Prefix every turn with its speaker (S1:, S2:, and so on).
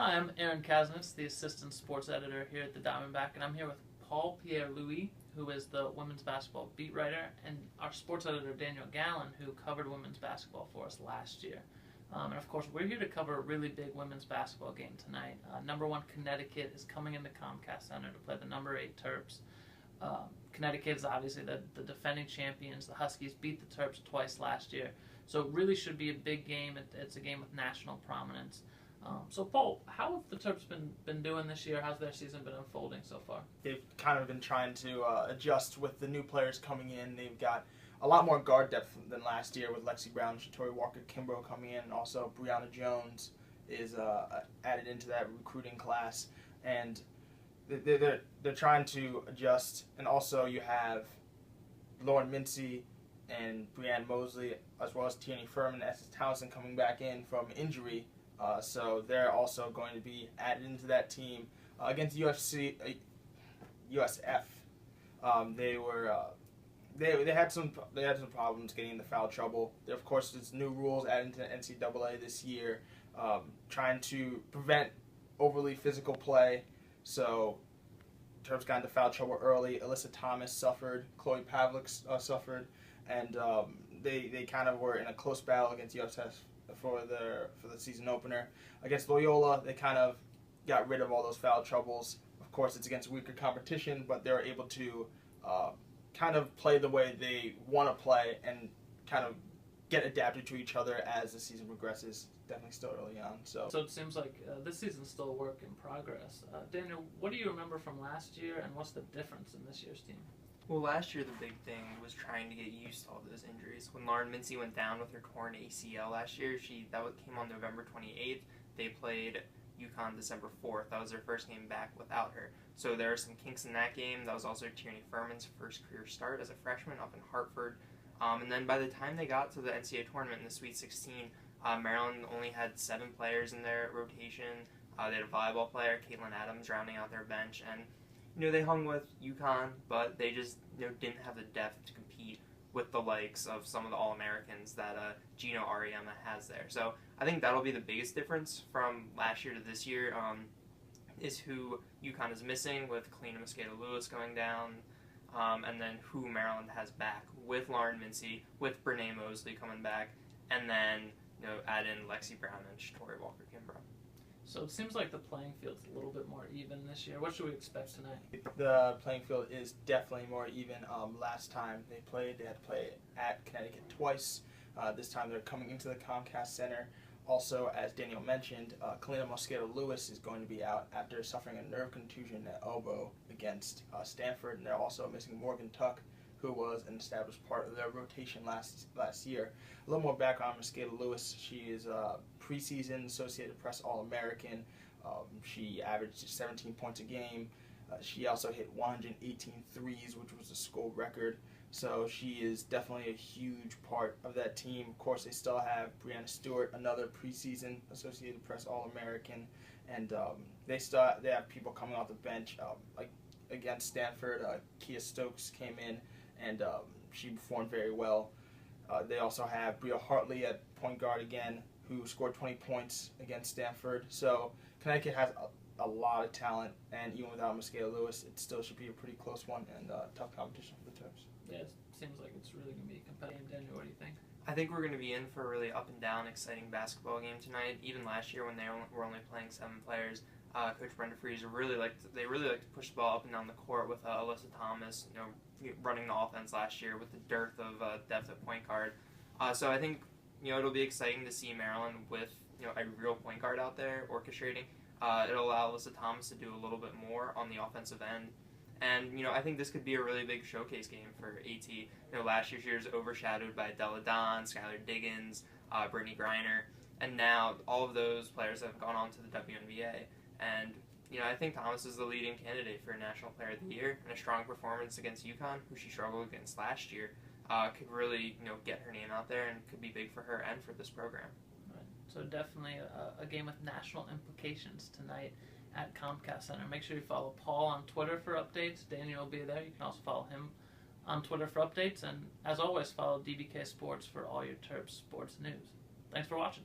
S1: Hi, I'm Aaron Kasnitz, the assistant sports editor here at the Diamondback, and I'm here with Paul Pierre-Louis, who is the women's basketball beat writer, and our sports editor Daniel Gallen, who covered women's basketball for us last year. And of course, we're here to cover a really big women's basketball game tonight. Number 1 Connecticut is coming into Comcast Center to play the number 8 Terps. Connecticut is obviously the defending champions. The Huskies beat the Terps twice last year, so it really should be a big game. It's a game with national prominence. So, Paul, how have the Terps been doing this year? How's their season been unfolding so far?
S2: They've kind of been trying to adjust with the new players coming in. They've got a lot more guard depth than last year with Lexi Brown, Shatori Walker-Kimbrough coming in, and also Brianna Jones is added into that recruiting class. And they're trying to adjust. And also you have Lauren Mincy and Brianne Mosley, as well as Tierney Furman and Essex Townsend coming back in from injury. So they're also going to be added into that team against USF. They had some problems getting into foul trouble. Of course, there's new rules added into the NCAA this year, trying to prevent overly physical play. So Terps got into foul trouble early. Alyssa Thomas suffered. Chloe Pavlik suffered, and they kind of were in a close battle against USF for the season opener. Against Loyola, they kind of got rid of all those foul troubles. Of course, it's against weaker competition, but they're able to kind of play the way they want to play and kind of get adapted to each other as the season progresses. Definitely still early on. So
S1: it seems like this season's still a work in progress. Daniel, what do you remember from last year, and what's the difference in this year's team?
S3: Well, last year the big thing was trying to get used to all those injuries. When Lauren Mincy went down with her torn ACL last year, that came on November 28th. They played UConn December 4th. That was their first game back without her. So there are some kinks in that game. That was also Tierney Furman's first career start as a freshman up in Hartford. And then by the time they got to the NCAA tournament in the Sweet 16, Maryland only had 7 players in their rotation. They had a volleyball player, Caitlin Adams, rounding out their bench, and they hung with UConn, but they just didn't have the depth to compete with the likes of some of the All-Americans that Gino Ariema has there. So I think that'll be the biggest difference from last year to this year, is who UConn is missing with Kalina Mosqueda-Lewis going down, and then who Maryland has back with Lauren Mincy, with Brene Mosley coming back, and then add in Lexi Brown and Shatori Walker-Kimbrough.
S1: So it seems like the playing field's a little bit more even this year. What should we expect tonight?
S2: The playing field is definitely more even. Last time they had to play at Connecticut twice. This time they're coming into the Comcast Center. Also, as Daniel mentioned, Kalina Mosqueda-Lewis is going to be out after suffering a nerve contusion at elbow against Stanford, and they're also missing Morgan Tuck, who was an established part of their rotation last year. A little more background on Mosqueda-Lewis. She is a preseason Associated Press All-American. She averaged 17 points a game. She also hit 118 threes, which was a school record. So she is definitely a huge part of that team. Of course, they still have Brianna Stewart, another preseason Associated Press All-American, and they have people coming off the bench. Like against Stanford, Kia Stokes came in, and she performed very well. They also have Bria Hartley at point guard again, who scored 20 points against Stanford. So Connecticut has a lot of talent, and even without Mosqueda-Lewis, it still should be a pretty close one and tough competition for the Terps.
S1: Yeah, it seems like it's really going to be a competitive. Daniel, what do you think?
S3: I think we're going to be in for a really up and down, exciting basketball game tonight. Even last year when they were only playing 7 players, Coach Brenda Frese really liked to push the ball up and down the court with Alyssa Thomas, running the offense last year with the dearth of depth at point guard. So I think it'll be exciting to see Maryland with a real point guard out there orchestrating. It'll allow Alyssa Thomas to do a little bit more on the offensive end. And, I think this could be a really big showcase game for AT. Last year's year was overshadowed by Della Don, Skylar Diggins, Brittany Griner, and now all of those players have gone on to the WNBA. And, I think Thomas is the leading candidate for National Player of the Year, and a strong performance against UConn, who she struggled against last year, could really, get her name out there and could be big for her and for this program.
S1: Right. So definitely a game with national implications tonight at Comcast Center. Make sure you follow Paul on Twitter for updates. Daniel will be there. You can also follow him on Twitter for updates. And as always, follow DBK Sports for all your Terps sports news. Thanks for watching.